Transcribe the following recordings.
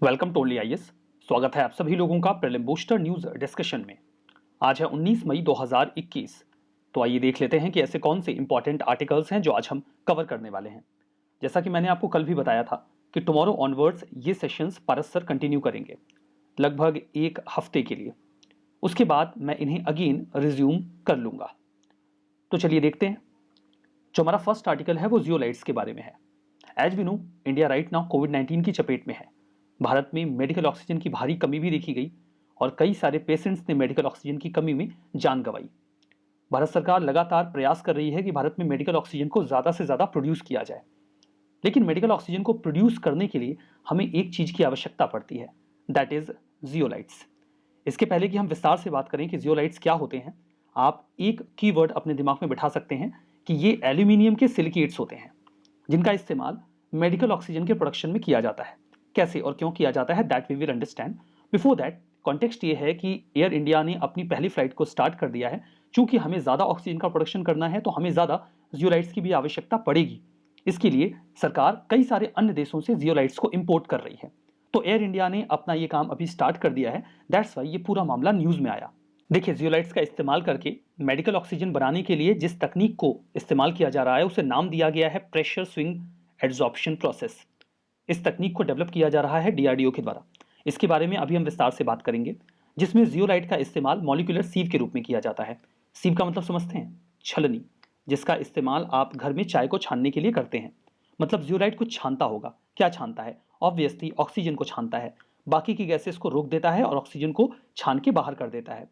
Welcome to only IAS. स्वागत है आप सभी लोगों का प्रीलिम बूस्टर न्यूज डिस्कशन में। आज है 19 मई 2021। तो आइए देख लेते हैं कि ऐसे कौन से इंपॉर्टेंट आर्टिकल्स हैं जो आज हम कवर करने वाले हैं। जैसा कि मैंने आपको कल भी बताया था कि टुमारो ऑनवर्ड्स ये सेशंस परस्पर कंटिन्यू करेंगे लगभग एक हफ्ते के लिए। उसके बाद मैं इन्हें अगेन रिज्यूम कर लूंगा। तो चलिए देखते हैं। जो हमारा फर्स्ट आर्टिकल है वो जियोलाइट्स के बारे में है। As we know, India right now कोविड-19 की चपेट में है। भारत में मेडिकल ऑक्सीजन की भारी कमी भी देखी गई और कई सारे पेशेंट्स ने मेडिकल ऑक्सीजन की कमी में जान गंवाई। भारत सरकार लगातार प्रयास कर रही है कि भारत में मेडिकल ऑक्सीजन को ज़्यादा से ज़्यादा प्रोड्यूस किया जाए, लेकिन मेडिकल ऑक्सीजन को प्रोड्यूस करने के लिए हमें एक चीज़ की आवश्यकता पड़ती है, दैट इज़ जियोलाइट्स। इसके पहले कि हम विस्तार से बात करें कि जियोलाइट्स क्या होते हैं, आप एक कीवर्ड अपने दिमाग में बिठा सकते हैं कि ये एल्यूमिनियम के सिलिकेट्स होते हैं जिनका इस्तेमाल मेडिकल ऑक्सीजन के प्रोडक्शन में किया जाता है। कैसे और क्यों किया जाता है, that we will understand. Before that, context ये है कि एयर इंडिया ने अपनी पहली फ्लाइट को स्टार्ट कर दिया है। चूंकि हमें ज़्यादा ऑक्सीजन का प्रोडक्शन करना है तो हमें ज़्यादा जियोलाइट्स की भी आवश्यकता पड़ेगी। इसके लिए सरकार कई सारे अन्य देशों से जियोलाइट्स को इंपोर्ट कर रही है। तो एयर इंडिया ने अपना ये काम अभी स्टार्ट कर दिया है, दैट्स वाई ये पूरा मामला न्यूज़ में आया। देखिए, जियोलाइट्स का इस्तेमाल करके मेडिकल ऑक्सीजन बनाने के लिए जिस तकनीक को इस्तेमाल किया जा रहा है उसे नाम दिया गया है प्रेशर स्विंग एड्सॉर्प्शन प्रोसेस। इस तकनीक को डेवलप किया जा रहा है डीआरडीओ के द्वारा। इसके बारे में अभी हम विस्तार से बात करेंगे, जिसमें जियोलाइट का इस्तेमाल मॉलिक्यूलर सीव के रूप में किया जाता है। सीव का मतलब समझते हैं, छलनी, जिसका इस्तेमाल आप घर में चाय को छानने के लिए करते हैं। मतलब जियोलाइट कुछ छानता होगा। क्या छानता है? ऑब्वियसली ऑक्सीजन को छानता है, बाकी की गैसेस को रोक देता है और ऑक्सीजन को छान के बाहर कर देता है।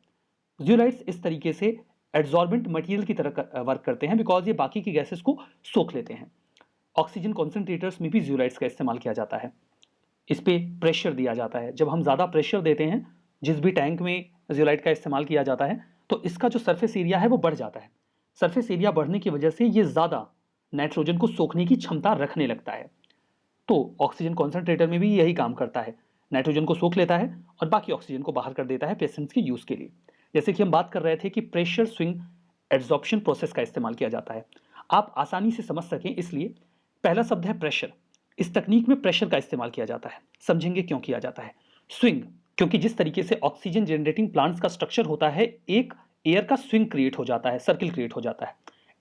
जियोलाइट्स इस तरीके से एड्सॉर्बेंट मटेरियल की तरह वर्क करते हैं बिकॉज ये बाकी की गैसेस को सोख लेते हैं। ऑक्सीजन कॉन्सेंट्रेटर्स में भी जियोलाइट्स का इस्तेमाल किया जाता है। इस पे प्रेशर दिया जाता है। जब हम ज़्यादा प्रेशर देते हैं जिस भी टैंक में जियोलाइट का इस्तेमाल किया जाता है तो इसका जो सरफेस एरिया है वो बढ़ जाता है। सरफेस एरिया बढ़ने की वजह से ये ज़्यादा नाइट्रोजन को सोखने की क्षमता रखने लगता है। तो ऑक्सीजन कॉन्सेंट्रेटर में भी यही काम करता है, नाइट्रोजन को सोख लेता है और बाकी ऑक्सीजन को बाहर कर देता है पेशेंट्स के यूज़ के लिए। जैसे कि हम बात कर रहे थे कि प्रेशर स्विंग एड्सॉर्प्शन प्रोसेस का इस्तेमाल किया जाता है। आप आसानी से समझ सकें इसलिए पहला शब्द है प्रेशर। इस तकनीक में प्रेशर का इस्तेमाल किया जाता है। समझेंगे क्यों किया जाता है। स्विंग, क्योंकि जिस तरीके से ऑक्सीजन जनरेटिंग प्लांट्स का स्ट्रक्चर होता है, एक एयर का स्विंग क्रिएट हो जाता है, सर्किल क्रिएट हो जाता है।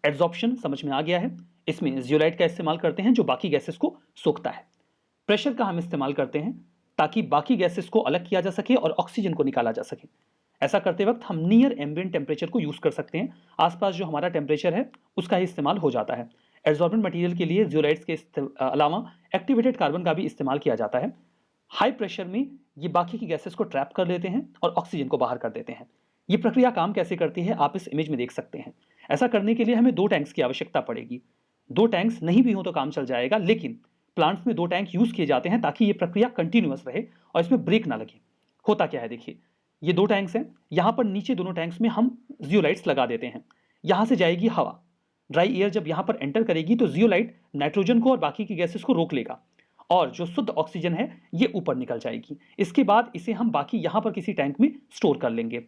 एड्सॉर्प्शन समझ में आ गया है। इसमें जियोलाइट का इस्तेमाल करते हैं जो बाकी गैसेस को सोखता है। प्रेशर का हम इस्तेमाल करते हैं ताकि बाकी गैसेस को अलग किया जा सके और ऑक्सीजन को निकाला जा सके। ऐसा करते वक्त हम नियर एम्बिएंट टेम्परेचर को यूज कर सकते हैं। आसपास जो हमारा टेम्परेचर है उसका ही इस्तेमाल हो जाता है। एड्सॉर्बेंट मटेरियल के लिए जियोलाइट्स के अलावा एक्टिवेटेड कार्बन का भी इस्तेमाल किया जाता है। हाई प्रेशर में ये बाकी की गैसेस को ट्रैप कर लेते हैं और ऑक्सीजन को बाहर कर देते हैं। ये प्रक्रिया काम कैसे करती है आप इस इमेज में देख सकते हैं। ऐसा करने के लिए हमें 2 टैंक्स की आवश्यकता पड़ेगी। 2 टैंक्स नहीं भी हो तो काम चल जाएगा, लेकिन प्लांट्स में 2 टैंक यूज किए जाते हैं ताकि ये प्रक्रिया कंटिन्यूअस रहे और इसमें ब्रेक ना लगे। होता क्या है, देखिए, ये 2 टैंक्स हैं। यहां पर नीचे दोनों टैंक्स में हम जियोलाइट्स लगा देते हैं। यहां से जाएगी हवा। ड्राई एयर जब यहां पर एंटर करेगी तो जियोलाइट नाइट्रोजन को और बाकी की गैसेस को रोक लेगा और जो शुद्ध ऑक्सीजन है ये ऊपर निकल जाएगी। इसके बाद इसे हम बाकी यहां पर किसी टैंक में स्टोर कर लेंगे।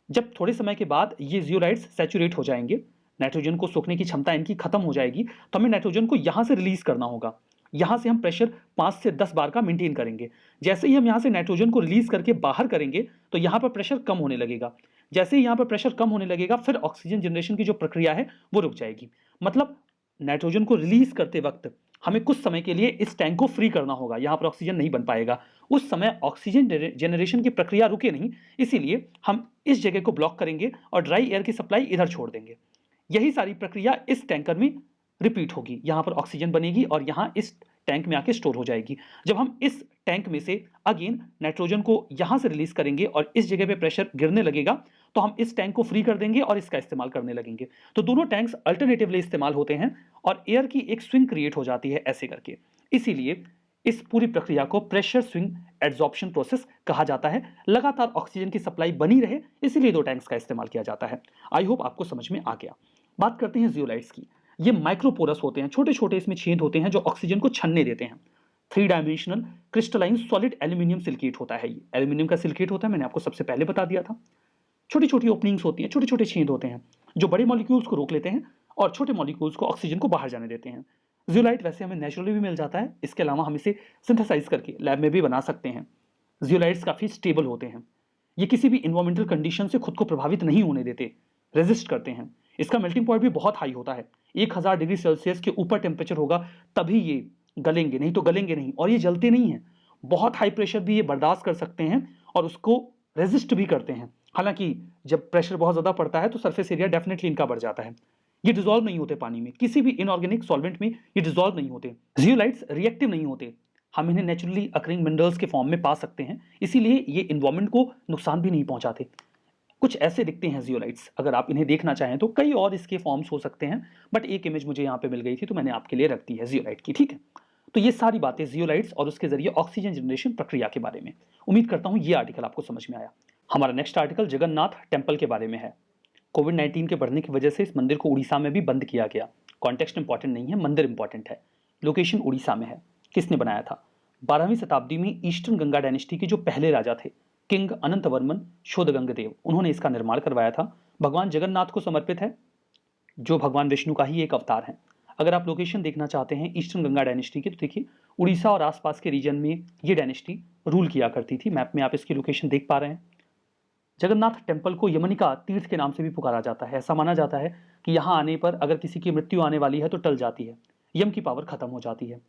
जब थोड़े समय के बाद ये जियोलाइट्स सैचुरेट हो जाएंगे, नाइट्रोजन को सोखने की क्षमता इनकी खत्म हो जाएगी, तो हमें नाइट्रोजन को यहां से रिलीज करना होगा। यहां से हम प्रेशर 5 से 10 बार का मेंटेन करेंगे। जैसे ही हम यहां से नाइट्रोजन को रिलीज करके बाहर करेंगे तो यहां पर प्रेशर कम होने लगेगा। जैसे ही यहां पर प्रेशर कम होने लगेगा फिर ऑक्सीजन जनरेशन की जो प्रक्रिया है वो रुक जाएगी। मतलब नाइट्रोजन को रिलीज करते वक्त हमें कुछ समय के लिए इस टैंक को फ्री करना होगा। यहां पर ऑक्सीजन नहीं बन पाएगा। उस समय ऑक्सीजन जनरेशन की प्रक्रिया रुके नहीं, इसीलिए हम इस जगह को ब्लॉक करेंगे और ड्राई एयर की सप्लाई इधर छोड़ देंगे। यही सारी प्रक्रिया इस टैंकर में रिपीट होगी। यहां पर ऑक्सीजन बनेगी और यहां इस टैंक में आके स्टोर हो जाएगी। जब हम इस टैंक में से अगेन नाइट्रोजन को यहां से रिलीज करेंगे और इस जगह पे प्रेशर गिरने लगेगा तो हम इस टैंक को फ्री कर देंगे और इसका इस्तेमाल करने लगेंगे। तो दोनों टैंक्स अल्टरनेटिवली इस्तेमाल होते हैं और एयर की एक स्विंग क्रिएट हो जाती है ऐसे करके। इसीलिए इस पूरी प्रक्रिया को प्रेशर स्विंग एड्सॉर्प्शन प्रोसेस कहा जाता है। लगातार ऑक्सीजन की सप्लाई बनी रहे, इसीलिए 2 टैंक्स का इस्तेमाल किया जाता है। आई होप आपको समझ में आ गया। बात करते हैं जियोलाइट्स की। ये माइक्रोपोरस होते हैं, छोटे छोटे इसमें छेद होते हैं जो ऑक्सीजन को छन्ने देते हैं। 3 dimensional crystalline solid aluminium silicate होता है। ये एल्यूमिनियम का सिलिकेट होता है, मैंने आपको सबसे पहले बता दिया था। छोटी छोटी ओपनिंग्स होती हैं, छोटे छोटे छेद होते हैं जो बड़े मॉलिक्यूल्स को रोक लेते हैं और छोटे मॉलिक्यूल्स को ऑक्सीजन को बाहर जाने देते हैं। जियोलाइट वैसे हमें नेचुरली भी मिल जाता है, इसके अलावा हम इसे सिंथेसाइज करके लैब में भी बना सकते हैं। जियोलाइट्स काफ़ी स्टेबल होते हैं, ये किसी भी इन्वायरमेंटल कंडीशन से खुद को प्रभावित नहीं होने देते, रेजिस्ट करते हैं। इसका मेल्टिंग पॉइंट भी बहुत हाई होता है, 1000 डिग्री सेल्सियस के ऊपर टेम्परेचर होगा तभी ये गलेंगे, नहीं तो गलेंगे नहीं। और ये जलते नहीं हैं, बहुत हाई प्रेशर भी ये बर्दाश्त कर सकते हैं और उसको रेजिस्ट भी करते हैं। हालांकि जब प्रेशर बहुत ज़्यादा पड़ता है तो सरफेस एरिया डेफिनेटली इनका बढ़ जाता है। ये डिजोल्व नहीं होते पानी में, किसी भी इनऑर्गेनिक सॉल्वेंट में ये डिजोल्व नहीं होते। जियोलाइट्स रिएक्टिव नहीं होते, हम इन्हें नेचुरली अकरिंग मिनरल्स के फॉर्म में पा सकते हैं, इसीलिए ये इन्वायरमेंट को नुकसान भी नहीं पहुंचाते। कुछ ऐसे दिखते हैं जियोलाइट्स, अगर आप इन्हें देखना चाहें तो कई और इसके फॉर्म्स हो सकते हैं, बट एक इमेज मुझे यहाँ पे मिल गई थी तो मैंने आपके लिए रख दी है जियोलाइट की। ठीक है, तो ये सारी बातें जियोलाइट्स और उसके जरिए ऑक्सीजन जनरेशन प्रक्रिया के बारे में। उम्मीद करता हूँ ये आर्टिकल आपको समझ में आया। हमारा नेक्स्ट आर्टिकल जगन्नाथ टेम्पल के बारे में है। कोविड-19 के बढ़ने की वजह से इस मंदिर को उड़ीसा में भी बंद किया गया। कॉन्टेक्स्ट इंपॉर्टेंट नहीं है, मंदिर इंपॉर्टेंट है। लोकेशन उड़ीसा में है। किसने बनाया था? 12वीं शताब्दी में ईस्टर्न गंगा डायनेस्टी के जो पहले राजा थे, किंग अनंतवर्मन शोधगंगदेव, उन्होंने इसका निर्माण करवाया था। भगवान जगन्नाथ को समर्पित है, जो भगवान विष्णु का ही एक अवतार है। अगर आप लोकेशन देखना चाहते हैं ईस्टर्न गंगा डायनेस्टी की, तो देखिए उड़ीसा और आसपास के रीजन में ये डायनेस्टी रूल किया करती थी। मैप में आप इसकी लोकेशन देख पा रहे हैं। जगन्नाथ टेम्पल को यमनिका तीर्थ के नाम से भी पुकारा जाता है। ऐसा माना जाता है कि यहाँ आने पर अगर किसी की मृत्यु आने वाली है तो टल जाती है, यम की पावर खत्म हो जाती है।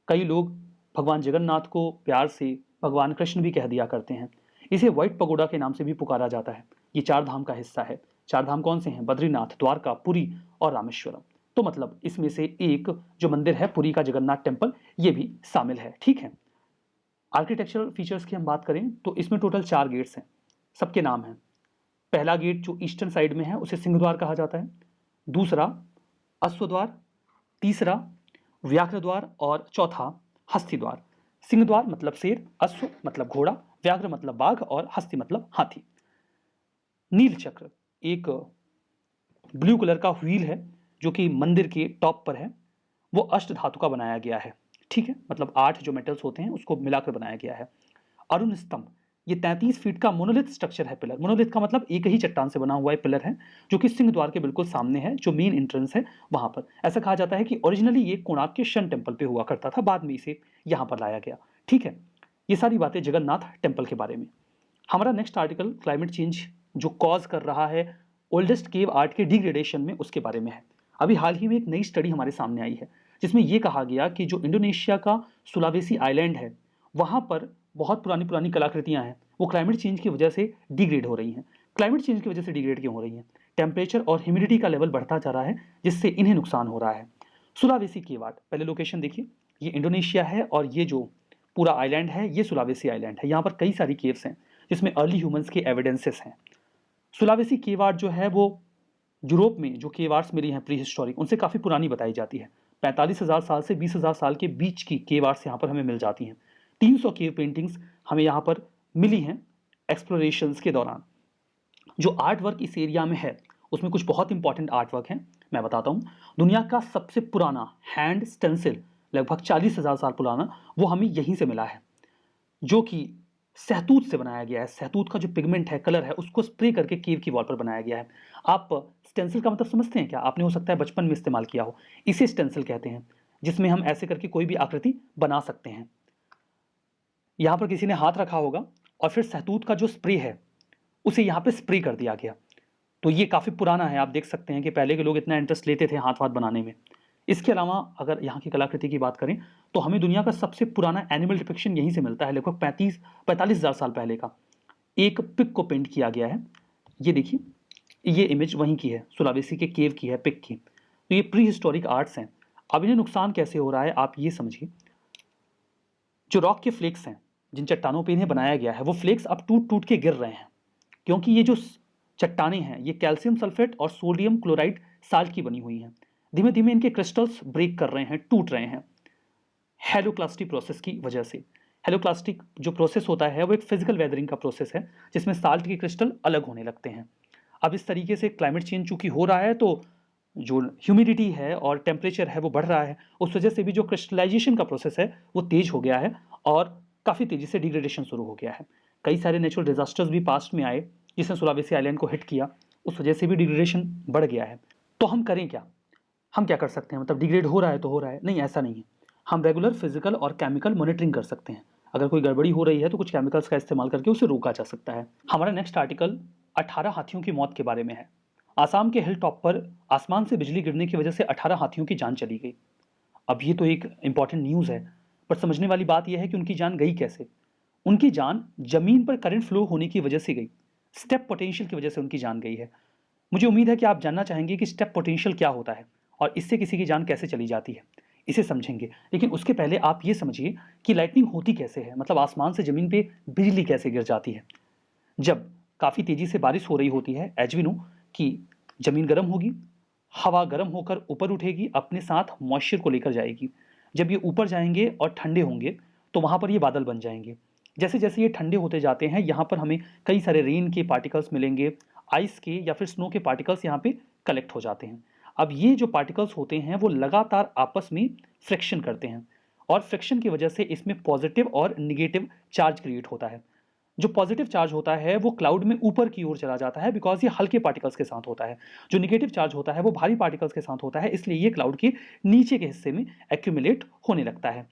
कई लोग भगवान जगन्नाथ को प्यार से भगवान कृष्ण भी कह दिया करते हैं। इसे व्हाइट पगोडा के नाम से भी पुकारा जाता है। ये 4 धाम का हिस्सा है। 4 धाम कौन से हैं? बद्रीनाथ, द्वारका, पुरी और रामेश्वरम। तो मतलब इसमें से एक जो मंदिर है पुरी का जगन्नाथ टेम्पल, ये भी शामिल है। ठीक है, आर्किटेक्चरल फीचर्स की हम बात करें तो इसमें टोटल 4 गेट्स हैं, सबके नाम हैं। पहला गेट जो ईस्टर्न साइड में है उसे सिंहद्वार कहा जाता है, दूसरा अश्वद्वार, तीसरा व्याघ्र द्वार और चौथा हस्ती द्वार। सिंहद्वार मतलब शेर, अश्व मतलब घोड़ा, व्याघ्र मतलब बाघ और हस्ती मतलब हाथी। नील चक्र एक ब्लू कलर का व्हील है जो कि मंदिर के टॉप पर है, वो अष्ट धातु का बनाया गया है। ठीक है, मतलब 8 जो मेटल्स होते हैं उसको मिलाकर बनाया गया है। अरुण स्तंभ, ये 33 फीट का मोनोलिथ स्ट्रक्चर है। पिलर, मोनोलिथ का मतलब एक ही चट्टान से बना हुआ पिलर है, जो कि सिंह द्वार के बिल्कुल सामने है, जो मेन एंट्रेंस है वहां पर। ऐसा कहा जाता है कि ओरिजिनली ये कोणार्क के शन टेम्पल पे हुआ करता था, बाद में इसे यहाँ पर लाया गया। ठीक है, ये सारी बातें जगन्नाथ टेम्पल के बारे में। हमारा नेक्स्ट आर्टिकल क्लाइमेट चेंज जो कॉज कर रहा है ओल्डेस्ट केव आर्ट के डिग्रेडेशन में, उसके बारे में है। अभी हाल ही में एक नई स्टडी हमारे सामने आई है जिसमें यह कहा गया कि जो इंडोनेशिया का सुलावेसी आइलैंड है, वहां पर बहुत पुरानी पुरानी कलाकृतियां हैं, वो क्लाइमेट चेंज की वजह से डिग्रेड हो रही हैं। क्लाइमेट चेंज की वजह से डिग्रेड क्यों हो रही हैं? टेम्परेचर और ह्यूमिडिटी का लेवल बढ़ता जा रहा है, जिससे इन्हें नुकसान हो रहा है। सुलावेसी केव आर्ट, पहले लोकेशन देखिए, ये इंडोनेशिया है और ये जो पूरा आइलैंड है ये सुलावेसी आइलैंड है। यहाँ पर कई सारी केव्स हैं जिसमें अर्ली ह्यूमंस के एविडेंसेस हैं। सुलावेसी केव आर्ट जो है वो यूरोप में जो केव आर्ट्स मिली हैं प्री हिस्टोरिक, उनसे काफ़ी पुरानी बताई जाती है। 45,000 साल से 20,000 साल के बीच की केव आर्ट्स यहाँ पर हमें मिल जाती हैं। 300 केव पेंटिंग्स हमें यहाँ पर मिली हैं एक्सप्लोरेशंस के दौरान। जो आर्ट वर्क इस एरिया में है उसमें कुछ बहुत इंपॉर्टेंट आर्ट वर्क हैं, मैं बताता हूँ। दुनिया का सबसे पुराना हैंड स्टेंसिल, लगभग 40,000 साल पुराना, वो हमें यहीं से मिला है, जो कि सहतूत से बनाया गया है। सहतूत का जो पिगमेंट है, कलर है, उसको स्प्रे करके केव की वॉल पर बनाया गया है। आप स्टेंसिल का मतलब समझते हैं क्या? आपने हो सकता है बचपन में इस्तेमाल किया हो। इसे स्टेंसिल कहते हैं, जिसमें हम ऐसे करके कोई भी आकृति बना सकते हैं। यहाँ पर किसी ने हाथ रखा होगा और फिर सहतूत का जो स्प्रे है उसे यहाँ पे स्प्रे कर दिया गया। तो ये काफ़ी पुराना है। आप देख सकते हैं कि पहले के लोग इतना इंटरेस्ट लेते थे हाथ बनाने में। इसके अलावा अगर यहाँ की कलाकृति की बात करें तो हमें दुनिया का सबसे पुराना एनिमल डिपिक्शन यहीं से मिलता है, लगभग 45,000 साल पहले का। एक पिग को पेंट किया गया है, ये देखिए, ये इमेज वहीं की है, सुलावेसी के केव की है, पिग की। तो ये प्री हिस्टोरिक आर्ट्स हैं। अब इन्हें नुकसान कैसे हो रहा है आप ये समझिए। जो रॉक के फ्लेक्स हैं, जिन चट्टानों पर इन्हें बनाया गया है, वो फ्लेक्स अब टूट टूट के गिर रहे हैं, क्योंकि ये जो चट्टानें हैं ये कैल्शियम सल्फेट और सोडियम क्लोराइड साल्ट की बनी हुई हैं। धीमे धीमे इनके क्रिस्टल्स ब्रेक कर रहे हैं, टूट रहे हैं हेलोक्लास्टी प्रोसेस की वजह से। हेलोक्लास्टिक जो प्रोसेस होता है वो एक फिजिकल वेदरिंग का प्रोसेस है, जिसमें साल्ट के क्रिस्टल अलग होने लगते हैं। अब इस तरीके से क्लाइमेट चेंज चूंकि हो रहा है, तो जो ह्यूमिडिटी है और टेम्परेचर है वो बढ़ रहा है, उस वजह से भी जो क्रिस्टलाइजेशन का प्रोसेस है वो तेज हो गया है और काफ़ी तेज़ी से डिग्रेडेशन शुरू हो गया है। कई सारे नेचुरल डिजास्टर्स भी पास्ट में आए जिसने सुलावेसी आइलैंड को हिट किया, उस वजह से भी डिग्रेडेशन बढ़ गया है। तो हम करें क्या? हम क्या कर सकते हैं, मतलब डिग्रेड हो रहा है तो हो रहा है, नहीं ऐसा नहीं है। हम रेगुलर फिजिकल और केमिकल मॉनिटरिंग कर सकते हैं। अगर कोई गड़बड़ी हो रही है तो कुछ केमिकल्स का इस्तेमाल करके उसे रोका जा सकता है। हमारा नेक्स्ट आर्टिकल 18 हाथियों की मौत के बारे में है। आसाम के हिल टॉप पर आसमान से बिजली गिरने की वजह से 18 हाथियों की जान चली गई। अब ये तो एक इंपॉर्टेंट न्यूज़ है, पर समझने वाली बात यह है कि उनकी जान गई कैसे। उनकी जान जमीन पर करंट फ्लो होने की वजह से गई। स्टेप पोटेंशियल की वजह से उनकी जान गई है। मुझे उम्मीद है कि आप जानना चाहेंगे कि स्टेप पोटेंशियल क्या होता है और इससे किसी की जान कैसे चली जाती है। इसे समझेंगे, लेकिन उसके पहले आप ये समझिए कि लाइटनिंग होती कैसे है, मतलब आसमान से जमीन पे बिजली कैसे गिर जाती है। जब काफ़ी तेज़ी से बारिश हो रही होती है, एज वी नो कि ज़मीन गर्म होगी, हवा गर्म होकर ऊपर उठेगी, अपने साथ मॉइस्चर को लेकर जाएगी। जब ये ऊपर जाएंगे और ठंडे होंगे तो वहाँ पर ये बादल बन जाएंगे। जैसे जैसे ये ठंडे होते जाते हैं, यहाँ पर हमें कई सारे रेन के पार्टिकल्स मिलेंगे, आइस के या फिर स्नो के पार्टिकल्स यहाँ पे कलेक्ट हो जाते हैं। अब ये जो पार्टिकल्स होते हैं वो लगातार आपस में फ्रिक्शन करते हैं और फ्रिक्शन की वजह से इसमें पॉजिटिव और निगेटिव चार्ज क्रिएट होता है। जो पॉजिटिव चार्ज होता है वो क्लाउड में ऊपर की ओर चला जाता है, बिकॉज ये हल्के पार्टिकल्स के साथ होता है। जो निगेटिव चार्ज होता है वो भारी पार्टिकल्स के साथ होता है, इसलिए ये क्लाउड के नीचे के हिस्से में एक्यूमुलेट होने लगता है।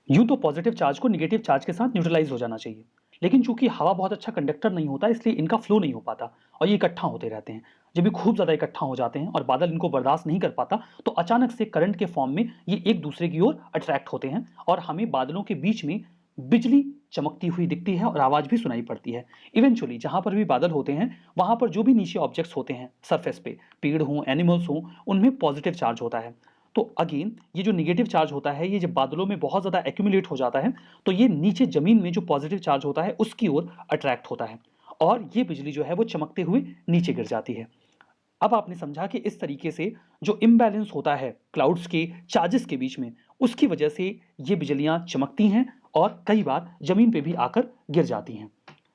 यूं तो पॉजिटिव चार्ज को निगेटिव चार्ज के साथ न्यूट्रलाइज हो जाना चाहिए, लेकिन चूंकि हवा बहुत अच्छा कंडक्टर नहीं होता, इसलिए इनका फ्लो नहीं हो पाता और ये इकट्ठा होते रहते हैं। जब ये खूब ज़्यादा इकट्ठा हो जाते हैं और बादल इनको बर्दाश्त नहीं कर पाता, तो अचानक से करंट के फॉर्म में ये एक दूसरे की ओर अट्रैक्ट होते हैं और हमें बादलों के बीच में बिजली चमकती हुई दिखती है और आवाज़ भी सुनाई पड़ती है। इवेंचुअली जहाँ पर भी बादल होते हैं, वहाँ पर जो भी नीचे ऑब्जेक्ट्स होते हैं सरफेस पे, पेड़ हों, एनिमल्स हों, उनमें पॉजिटिव चार्ज होता है। तो अगेन ये जो नेगेटिव चार्ज होता है, ये जब बादलों में बहुत ज़्यादा एक्यूमुलेट हो जाता है, तो ये नीचे ज़मीन में जो पॉजिटिव चार्ज होता है उसकी ओर अट्रैक्ट होता है और ये बिजली जो है वो चमकते हुए नीचे गिर जाती है। अब आपने समझा कि इस तरीके से जो इम्बैलेंस होता है क्लाउड्स के चार्जेस के बीच में, उसकी वजह से ये बिजलियां चमकती हैं और कई बार ज़मीन पे भी आकर गिर जाती हैं।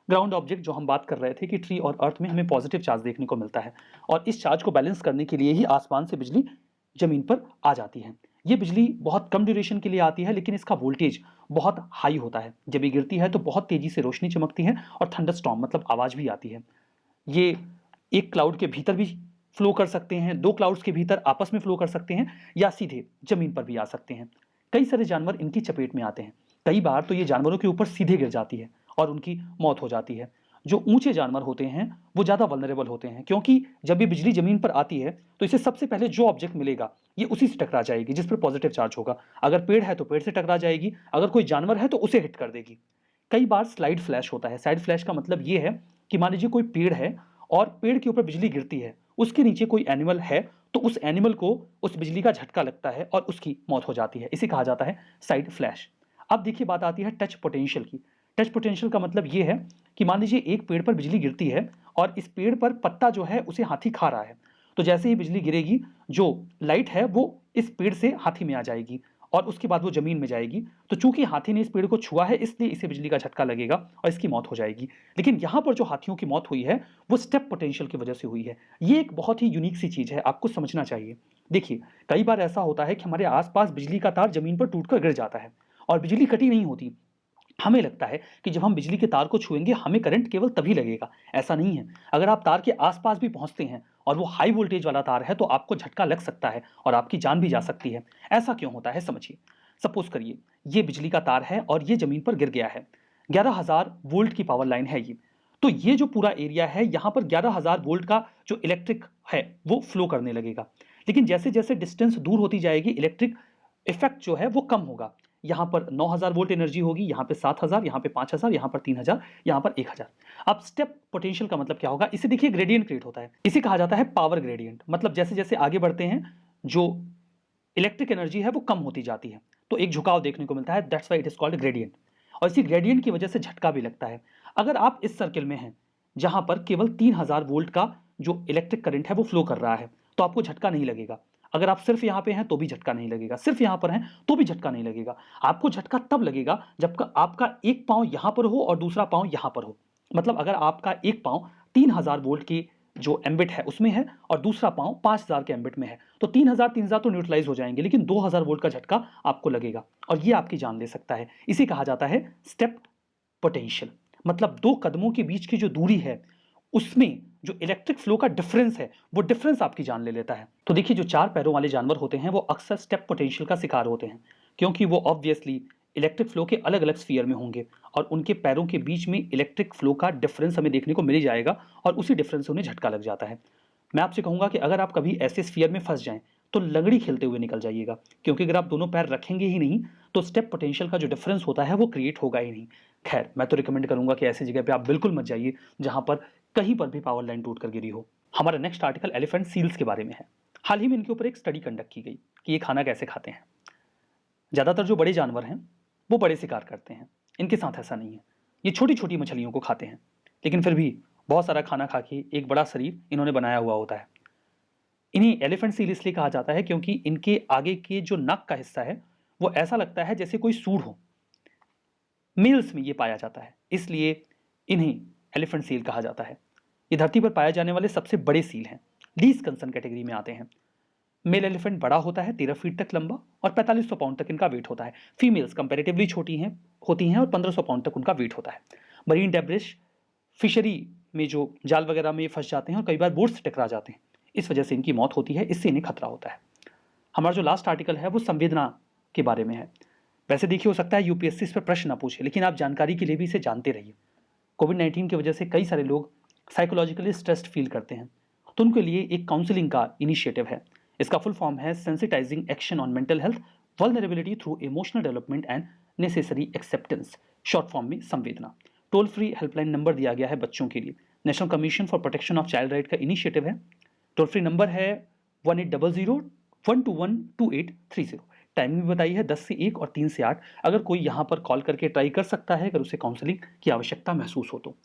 ग्राउंड ऑब्जेक्ट जो हम बात कर रहे थे कि ट्री और अर्थ में हमें पॉजिटिव चार्ज देखने को मिलता है और इस चार्ज को बैलेंस करने के लिए ही आसमान से बिजली ज़मीन पर आ जाती है। ये बिजली बहुत कम ड्यूरेशन के लिए आती है, लेकिन इसका वोल्टेज बहुत हाई होता है। जब ये गिरती है तो बहुत तेज़ी से रोशनी चमकती है और थंडरस्टॉर्म मतलब आवाज़ भी आती है। ये एक क्लाउड के भीतर भी फ्लो कर सकते हैं, दो क्लाउड्स के भीतर आपस में फ्लो कर सकते हैं या सीधे ज़मीन पर भी आ सकते हैं। कई सारे जानवर इनकी चपेट में आते हैं। कई बार तो ये जानवरों के ऊपर सीधे गिर जाती है और उनकी मौत हो जाती है। जो ऊंचे जानवर होते हैं वो ज़्यादा वल्नरेबल होते हैं, क्योंकि जब ये बिजली ज़मीन पर आती है तो इसे सबसे पहले जो ऑब्जेक्ट मिलेगा ये उसी से टकरा जाएगी जिस पर पॉजिटिव चार्ज होगा। अगर पेड़ है तो पेड़ से टकरा जाएगी, अगर कोई जानवर है तो उसे हिट कर देगी। कई बार स्लाइड फ्लैश होता है। साइड फ्लैश का मतलब ये है कि मान लीजिए कोई पेड़ है और पेड़ के ऊपर बिजली गिरती है, उसके नीचे कोई एनिमल है, तो उस एनिमल को उस बिजली का झटका लगता है और उसकी मौत हो जाती है। इसे कहा जाता है साइड फ्लैश। अब देखिए बात आती है टच पोटेंशियल की। टच पोटेंशियल का मतलब ये है कि मान लीजिए एक पेड़ पर बिजली गिरती है और इस पेड़ पर पत्ता जो है उसे हाथी खा रहा है, तो जैसे ही बिजली गिरेगी जो लाइट है वो इस पेड़ से हाथी में आ जाएगी और उसके बाद वो जमीन में जाएगी। तो चूंकि हाथी ने इस पेड़ को छुआ है, इसलिए इसे बिजली का झटका लगेगा और इसकी मौत हो जाएगी। लेकिन यहाँ पर जो हाथियों की मौत हुई है वो स्टेप पोटेंशियल की वजह से हुई है। ये एक बहुत ही यूनिक सी चीज़ है, आपको समझना चाहिए। देखिए कई बार ऐसा होता है कि हमारे आसपास बिजली का तार जमीन पर टूटकर गिर जाता है और बिजली कटी नहीं होती। हमें लगता है कि जब हम बिजली के तार को छुएंगे हमें करंट केवल तभी लगेगा। ऐसा नहीं है। अगर आप तार के आसपास भी पहुंचते हैं और वो हाई वोल्टेज वाला तार है तो आपको झटका लग सकता है और आपकी जान भी जा सकती है। ऐसा क्यों होता है समझिए। सपोज करिए ये बिजली का तार है और ये जमीन पर गिर गया है। 11,000 वोल्ट की पावर लाइन है ये। तो ये जो पूरा एरिया है यहाँ पर 11,000 वोल्ट का जो इलेक्ट्रिक है वो फ्लो करने लगेगा। लेकिन जैसे जैसे डिस्टेंस दूर होती जाएगी इलेक्ट्रिक इफेक्ट जो है वो कम होगा। यहाँ पर 9,000 वोल्ट एनर्जी होगी, यहाँ पे 7,000, यहाँ पे 5,000, यहाँ पर 3,000, यहाँ पर 1,000। अब स्टेप पोटेंशियल का मतलब क्या होगा, इसे देखिए ग्रेडियंट क्रिएट होता है। इसे कहा जाता है पावर ग्रेडियंट। मतलब जैसे जैसे आगे बढ़ते हैं जो इलेक्ट्रिक एनर्जी है वो कम होती जाती है, तो एक झुकाव देखने को मिलता है। That's why it is called gradient. और इसी ग्रेडियंट की वजह से झटका भी लगता है। अगर आप इस सर्किल में हैं जहां पर केवल 3,000 वोल्ट का जो इलेक्ट्रिक करंट है वो फ्लो कर रहा है, तो आपको झटका नहीं लगेगा। अगर आप सिर्फ यहाँ पे हैं तो भी झटका नहीं लगेगा, सिर्फ यहाँ पर हैं तो भी झटका नहीं लगेगा। आपको झटका तब लगेगा जब आपका एक पाँव यहाँ पर हो और दूसरा पाँव यहाँ पर हो। मतलब अगर आपका एक पाँव 3,000 वोल्ट की जो एम्बिट है उसमें है और दूसरा पाँव 5,000 के एम्बिट में है, तो 3,000 तो न्यूट्रलाइज हो जाएंगे, लेकिन 2,000 वोल्ट का झटका आपको लगेगा और ये आपकी जान ले सकता है। इसे कहा जाता है स्टेप पोटेंशियल। मतलब दो कदमों के बीच की जो दूरी है उसमें जो इलेक्ट्रिक फ्लो का डिफरेंस है वो डिफरेंस आपकी जान ले लेता है। तो देखिए, जो 4 पैरों वाले जानवर होते हैं वो अक्सर स्टेप पोटेंशियल का शिकार होते हैं, क्योंकि वो ऑब्वियसली इलेक्ट्रिक फ्लो के अलग अलग स्फीयर में होंगे और उनके पैरों के बीच में इलेक्ट्रिक फ्लो का डिफरेंस हमें देखने को मिल ही जाएगा और उसी डिफरेंस से उन्हें झटका लग जाता है। मैं आपसे कहूंगा कि अगर आप कभी ऐसे स्फीयर में फंस जाएं तो लंगड़ी खेलते हुए निकल जाइएगा, क्योंकि अगर आप दोनों पैर रखेंगे ही नहीं तो स्टेप पोटेंशियल का जो डिफरेंस होता है वो क्रिएट होगा ही नहीं। खैर, मैं तो रिकमेंड करूंगा कि ऐसी जगह पे आप बिल्कुल मत जाइए जहां पर कहीं पर भी पावर लाइन टूट कर गिरी हो। हमारा नेक्स्ट आर्टिकल एलिफेंट सील्स के बारे में है। हाल ही में इनके ऊपर एक स्टडी कंडक्ट की गई कि ये खाना कैसे खाते हैं। ज़्यादातर जो बड़े जानवर हैं वो बड़े शिकार करते हैं, इनके साथ ऐसा नहीं है। ये छोटी छोटी मछलियों को खाते हैं, लेकिन फिर भी बहुत सारा खाना खा के एक बड़ा शरीर इन्होंने बनाया हुआ होता है। इन्हें एलिफेंट सील इसलिए कहा जाता है क्योंकि इनके आगे के जो नाक का हिस्सा है वो ऐसा लगता है जैसे कोई सूंड हो। मेल्स में ये पाया जाता है, इसलिए इन्हें एलिफेंट सील कहा जाता है। ये धरती पर पाए जाने वाले सबसे बड़े सील हैं, लीस्ट कंसर्न कैटेगरी में आते हैं। मेल एलिफेंट बड़ा होता है, 13 फीट तक लंबा और 4500 पाउंड तक इनका वेट होता है। फीमेल्स कंपैरेटिवली छोटी होती हैं और 1500 पाउंड तक उनका वेट होता है। मरीन डेब्रिश फिशरी में जो जाल वगैरह में फंस जाते हैं और कई बार बोट से टकरा जाते हैं, इस वजह से इनकी मौत होती है, इससे इन्हें खतरा होता है। हमारा जो लास्ट आर्टिकल है वो संवेदना के बारे में है। वैसे देखिए, हो सकता है यूपीएससी इस पर प्रश्न ना पूछे, लेकिन आप जानकारी के लिए भी इसे जानते रहिए। कोविड-19 की वजह से कई सारे लोग साइकोलॉजिकली स्ट्रेस्ड फील करते हैं, तो उनके लिए एक काउंसलिंग का इनिशिएटिव है। इसका फुल फॉर्म है sensitising action on mental health vulnerability through emotional development and necessary acceptance, short form में संवेदना। टोल फ्री हेल्पलाइन नंबर दिया गया है बच्चों के लिए। National commission for protection of child right का इनिशिएटिव है। टोल फ्री नंबर है 1800-121-2830। टाइमिंग भी बताई है 10 से 1 और 3 से 8। अगर कोई यहाँ पर कॉल करके ट्राई कर सकता है अगर उसे काउंसलिंग की आवश्यकता महसूस हो तो।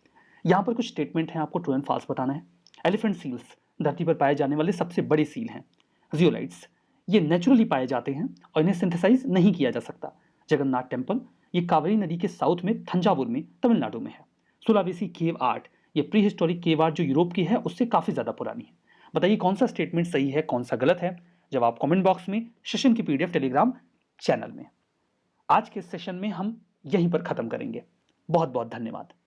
यहाँ पर कुछ स्टेटमेंट हैं, आपको ट्रू एंड फॉल्स बताना है। एलिफेंट सील्स धरती पर पाए जाने वाले सबसे बड़े सील हैं। जियोलाइट्स ये नेचुरली पाए जाते हैं और इन्हें सिंथेसाइज नहीं किया जा सकता। जगन्नाथ टेम्पल ये कावेरी नदी के साउथ में थंजावुर में तमिलनाडु में है। सुलावेसी केव आर्ट ये प्री हिस्टोरिक केव आर्ट जो यूरोप की है उससे काफ़ी ज़्यादा पुरानी है। बताइए कौन सा स्टेटमेंट सही है, कौन सा गलत है? जवाब कमेंट बॉक्स में, सेशन की पीडीएफ टेलीग्राम चैनल में। आज के सेशन में हम यहीं पर ख़त्म करेंगे। बहुत बहुत धन्यवाद।